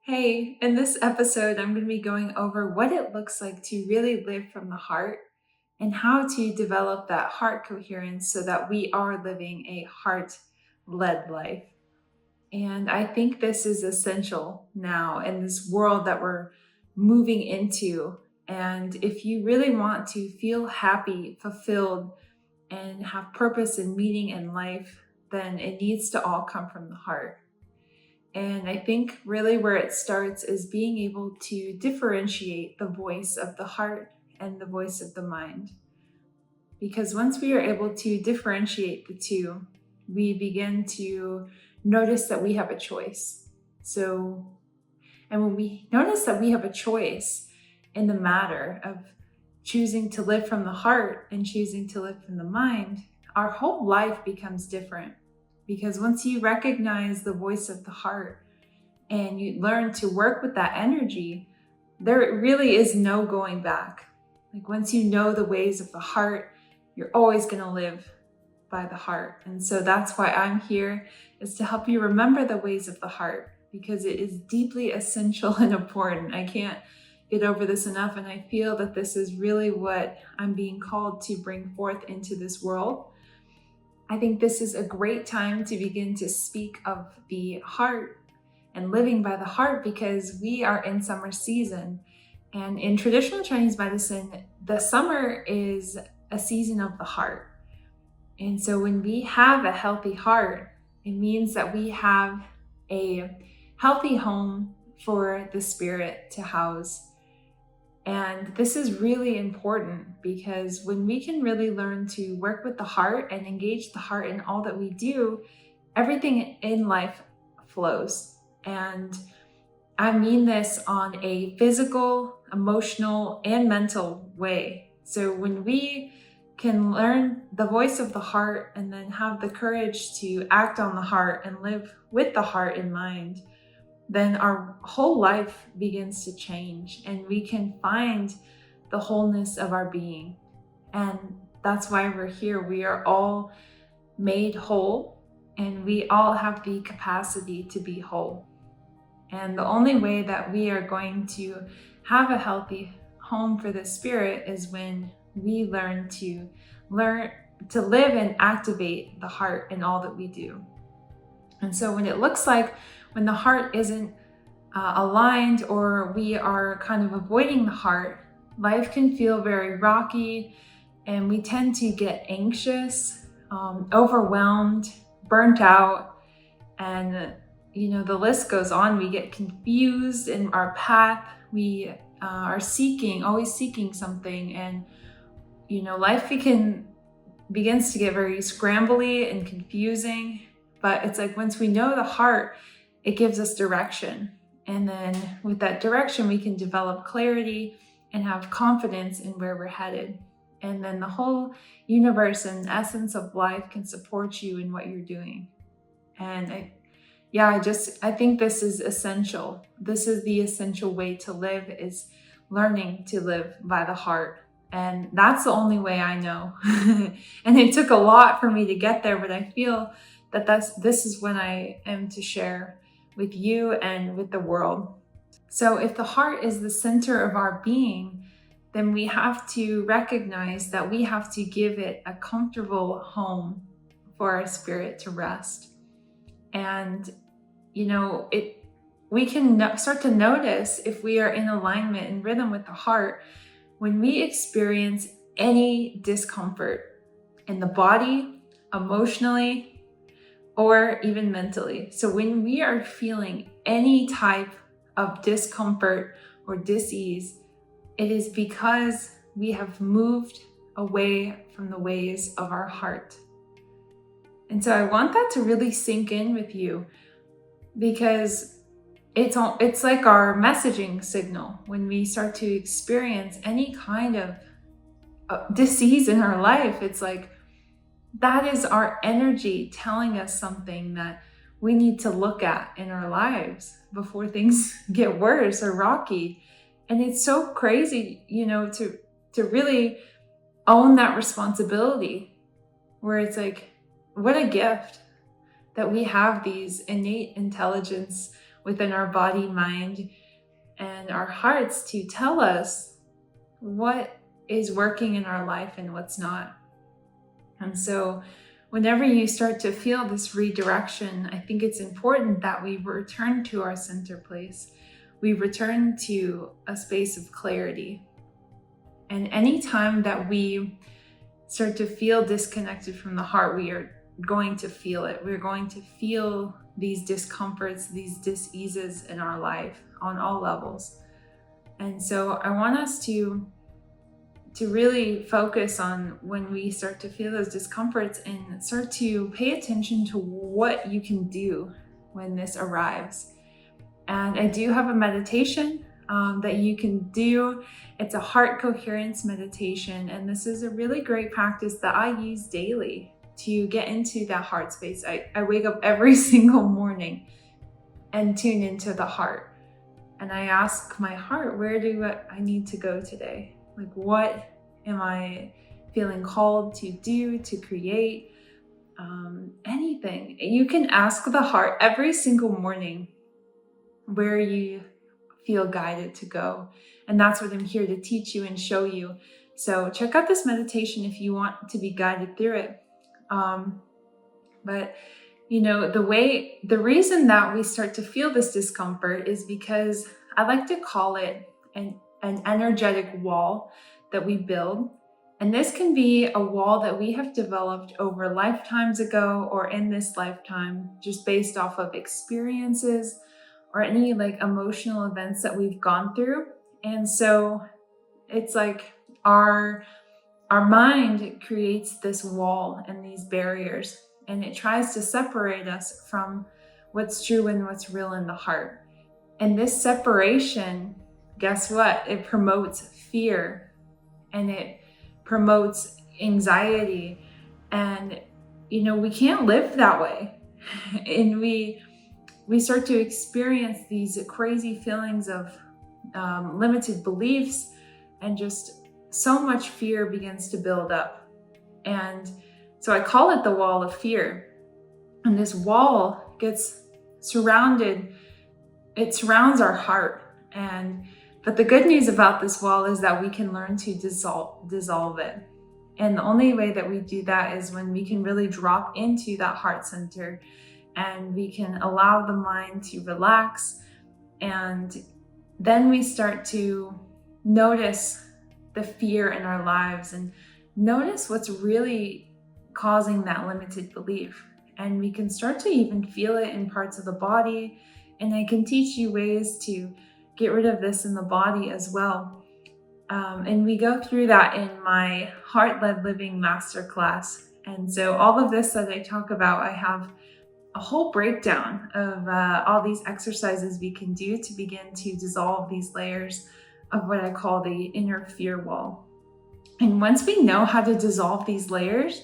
Hey, in this episode, I'm going to be going over what it looks like to really live from the heart and how to develop that heart coherence so that we are living a heart led life. And I think this is essential now in this world that we're moving into. And if you really want to feel happy, fulfilled, and have purpose and meaning in life, then it needs to all come from the heart. And I think really where it starts is being able to differentiate the voice of the heart and the voice of the mind. Because once we are able to differentiate the two, we begin to notice that we have a choice. And when we notice that we have a choice in the matter of choosing to live from the heart and choosing to live from the mind, our whole life becomes different. Because once you recognize the voice of the heart and you learn to work with that energy, there really is no going back. Like once you know the ways of the heart, you're always going to live by the heart. And so that's why I'm here, is to help you remember the ways of the heart, because it is deeply essential and important. I can't get over this enough. And I feel that this is really what I'm being called to bring forth into this world. I think this is a great time to begin to speak of the heart and living by the heart, because we are in summer season. And in traditional Chinese medicine, the summer is a season of the heart. And so when we have a healthy heart, it means that we have a healthy home for the spirit to house. And this is really important, because when we can really learn to work with the heart and engage the heart in all that we do, everything in life flows. And I mean this on a physical, emotional, and mental way. So when we can learn the voice of the heart and then have the courage to act on the heart and live with the heart in mind, then our whole life begins to change and we can find the wholeness of our being. And that's why we're here. We are all made whole, and we all have the capacity to be whole. And the only way that we are going to have a healthy home for the spirit is when we learn to live and activate the heart in all that we do. And so when it looks like when the heart isn't aligned, or we are kind of avoiding the heart, life can feel very rocky, and we tend to get anxious, overwhelmed, burnt out, and the list goes on. We get confused in our path. We are always seeking something, and life begins to get very scrambly and confusing. But it's like once we know the heart, it gives us direction. And then with that direction, we can develop clarity and have confidence in where we're headed. And then the whole universe and essence of life can support you in what you're doing. And I think this is essential. This is the essential way to live, is learning to live by the heart. And that's the only way I know. And it took a lot for me to get there, but I feel that this is what I am to share with you and with the world. So if the heart is the center of our being, then we have to recognize that we have to give it a comfortable home for our spirit to rest. And we can start to notice if we are in alignment and rhythm with the heart when we experience any discomfort in the body, emotionally, or even mentally. So when we are feeling any type of discomfort or dis-ease, it is because we have moved away from the ways of our heart. And so I want that to really sink in with you, because it's like our messaging signal. When we start to experience any kind of disease in our life, it's like that is our energy telling us something that we need to look at in our lives before things get worse or rocky. And it's so crazy, to really own that responsibility, where it's like, what a gift that we have these innate intelligence within our body, mind, and our hearts to tell us what is working in our life and what's not. And so whenever you start to feel this redirection, I think it's important that we return to our center place. We return to a space of clarity. And anytime that we start to feel disconnected from the heart, we are going to feel it. We're going to feel these discomforts, these dis-eases in our life on all levels. And so I want us to really focus on when we start to feel those discomforts and start to pay attention to what you can do when this arrives. And I do have a meditation that you can do. It's a heart coherence meditation. And this is a really great practice that I use daily to get into that heart space. I wake up every single morning and tune into the heart. And I ask my heart, where do I need to go today? Like, what am I feeling called to do, to create? Anything. You can ask the heart every single morning where you feel guided to go. And that's what I'm here to teach you and show you. So check out this meditation if you want to be guided through it. But you know, the reason that we start to feel this discomfort is because I like to call it an energetic wall that we build. And this can be a wall that we have developed over lifetimes ago or in this lifetime, just based off of experiences or any like emotional events that we've gone through. And so it's like our mind creates this wall and these barriers, and it tries to separate us from what's true and what's real in the heart. And this separation, guess what? It promotes fear and it promotes anxiety. And, you know, we can't live that way. And we start to experience these crazy feelings of limited beliefs, and just so much fear begins to build up. And so I call it the wall of fear. And this wall gets surrounded, it surrounds our heart. But the good news about this wall is that we can learn to dissolve it. And the only way that we do that is when we can really drop into that heart center, and we can allow the mind to relax. And then we start to notice the fear in our lives and notice what's really causing that limited belief. And we can start to even feel it in parts of the body. And I can teach you ways to get rid of this in the body as well. And we go through that in my Heart-Led Living Masterclass. And so all of this that I talk about, I have a whole breakdown of all these exercises we can do to begin to dissolve these layers of what I call the inner fear wall. And once we know how to dissolve these layers,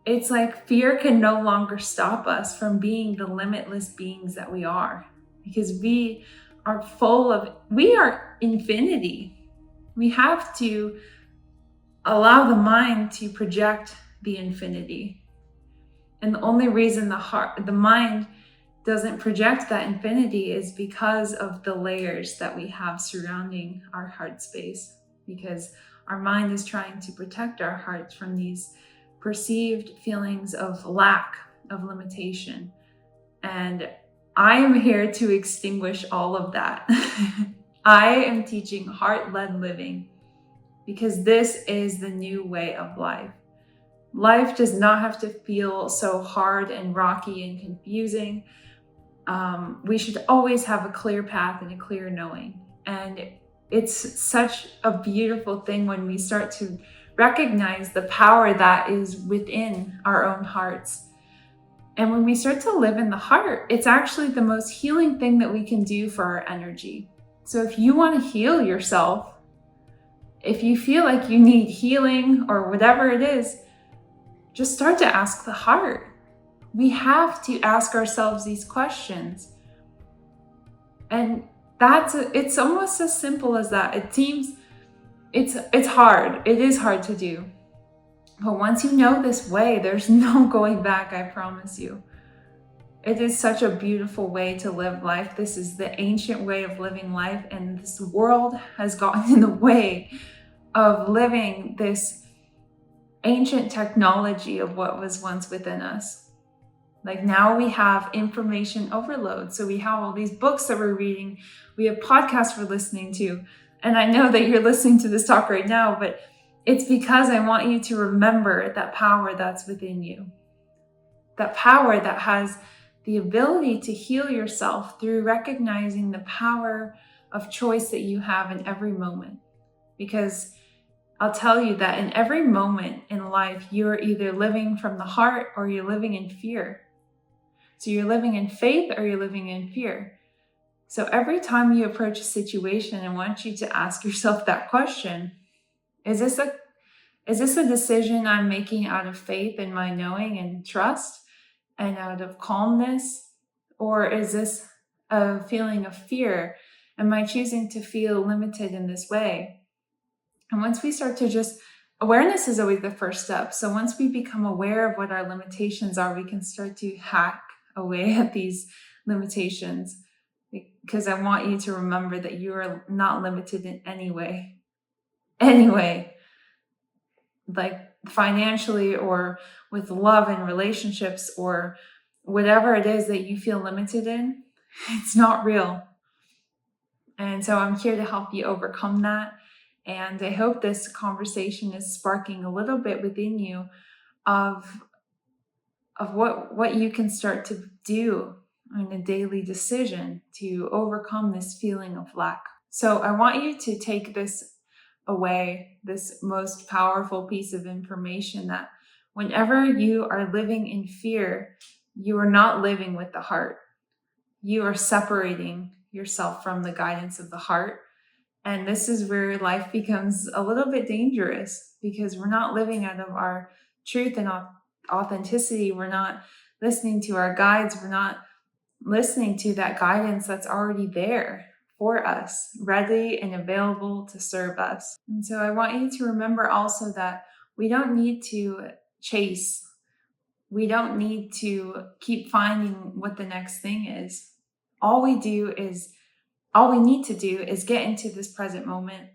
it's like fear can no longer stop us from being the limitless beings that we are, because we are infinity. We have to allow the mind to project the infinity. And the only reason the mind doesn't project that infinity is because of the layers that we have surrounding our heart space, because our mind is trying to protect our hearts from these perceived feelings of lack, of limitation. And I am here to extinguish all of that. I am teaching heart-led living because this is the new way of life. Life does not have to feel so hard and rocky and confusing. We should always have a clear path and a clear knowing. And it's such a beautiful thing when we start to recognize the power that is within our own hearts. And when we start to live in the heart, it's actually the most healing thing that we can do for our energy. So if you want to heal yourself, if you feel like you need healing or whatever it is, just start to ask the heart. We have to ask ourselves these questions. And it's almost as simple as that. It seems it's hard. It is hard to do. But once you know this way, there's no going back, I promise you. It is such a beautiful way to live life. This is the ancient way of living life, and this world has gotten in the way of living this ancient technology of what was once within us. Like now we have information overload. So we have all these books that we're reading, we have podcasts we're listening to. And I know that you're listening to this talk right now, but it's because I want you to remember that power that's within you. That power that has the ability to heal yourself through recognizing the power of choice that you have in every moment. Because I'll tell you that in every moment in life, you're either living from the heart or you're living in fear. So you're living in faith or you're living in fear. So every time you approach a situation, I want you to ask yourself that question. Is this a decision I'm making out of faith in my knowing and trust and out of calmness? Or is this a feeling of fear? Am I choosing to feel limited in this way? And once we start to awareness is always the first step. So once we become aware of what our limitations are, we can start to hack away at these limitations. Because I want you to remember that you are not limited in any way. Like financially or with love and relationships or whatever it is that you feel limited in, it's not real. And so I'm here to help you overcome that. And I hope this conversation is sparking a little bit within you of what you can start to do on a daily decision to overcome this feeling of lack. So I want you to take this away, this most powerful piece of information, that whenever you are living in fear, you are not living with the heart. You are separating yourself from the guidance of the heart. And this is where life becomes a little bit dangerous, because we're not living out of our truth and authenticity. We're not listening to our guides. We're not listening to that guidance that's already there for us, ready and available to serve us. And so I want you to remember also that we don't need to chase. We don't need to keep finding what the next thing is. All we need to do is get into this present moment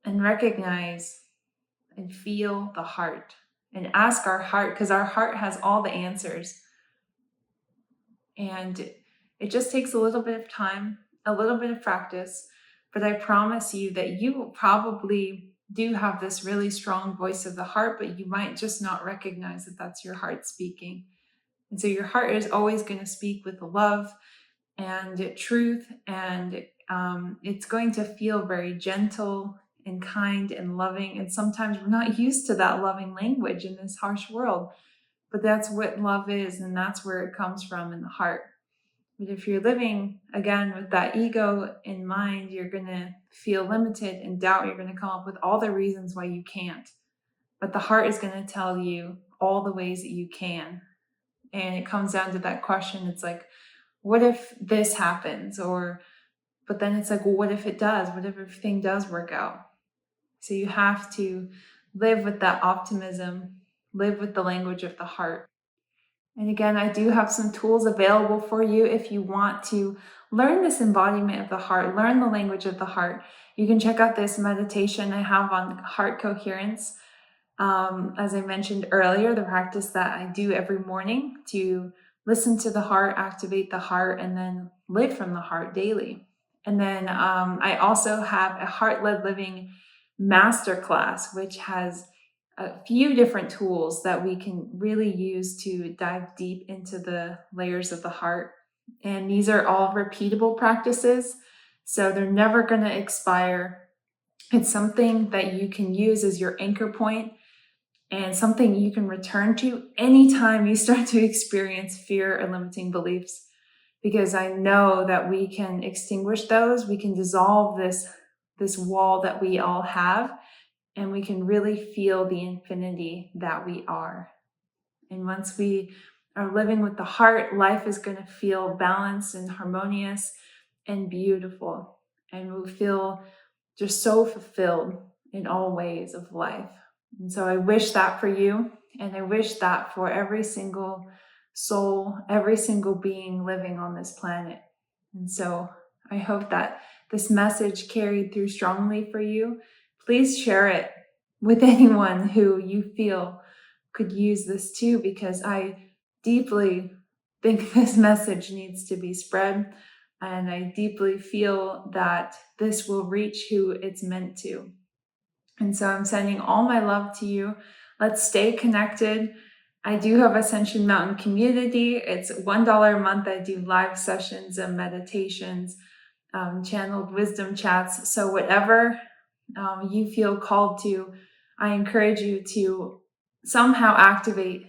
and recognize and feel the heart and ask our heart, because our heart has all the answers. And it just takes a little bit of time, a little bit of practice, but I promise you that you probably do have this really strong voice of the heart, but you might just not recognize that that's your heart speaking. And so your heart is always going to speak with love and truth, and it's going to feel very gentle and kind and loving. And sometimes we're not used to that loving language in this harsh world, but that's what love is, and that's where it comes from, in the heart. But if you're living, again, with that ego in mind, you're going to feel limited and doubt. You're going to come up with all the reasons why you can't. But the heart is going to tell you all the ways that you can. And it comes down to that question. It's like, what if this happens? But then it's like, well, what if it does? What if everything does work out? So you have to live with that optimism, live with the language of the heart. And again, I do have some tools available for you if you want to learn this embodiment of the heart, learn the language of the heart. You can check out this meditation I have on heart coherence. As I mentioned earlier, the practice that I do every morning to listen to the heart, activate the heart, and then live from the heart daily. And then I also have a heart-led living masterclass, which has a few different tools that we can really use to dive deep into the layers of the heart. And these are all repeatable practices, so they're never going to expire. It's something that you can use as your anchor point and something you can return to anytime you start to experience fear or limiting beliefs. Because I know that we can extinguish those, we can dissolve this wall that we all have, and we can really feel the infinity that we are. And once we are living with the heart, life is going to feel balanced and harmonious and beautiful. And we'll feel just so fulfilled in all ways of life. And so I wish that for you. And I wish that for every single soul, every single being living on this planet. And so I hope that this message carried through strongly for you. Please share it with anyone who you feel could use this too, because I deeply think this message needs to be spread. And I deeply feel that this will reach who it's meant to. And so I'm sending all my love to you. Let's stay connected. I do have Ascension Mountain Community. It's $1 a month. I do live sessions and meditations, channeled wisdom chats. So whatever you feel called to, I encourage you to somehow activate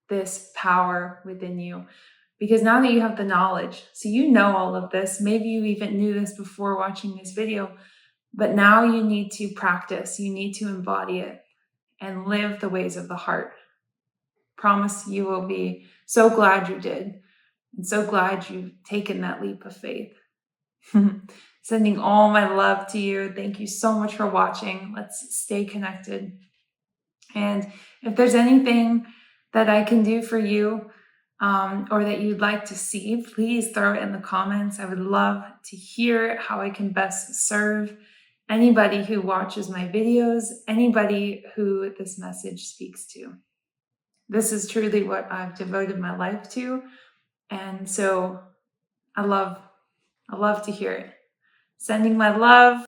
this power within you. Because now that you have the knowledge, so you know all of this, maybe you even knew this before watching this video, but now you need to practice, you need to embody it and live the ways of the heart. Promise you will be so glad you did, and so glad you've taken that leap of faith. Sending all my love to you. Thank you so much for watching. Let's stay connected. And if there's anything that I can do for you, or that you'd like to see, please throw it in the comments. I would love to hear how I can best serve anybody who watches my videos, anybody who this message speaks to. This is truly what I've devoted my life to. And so I love to hear it. Sending my love.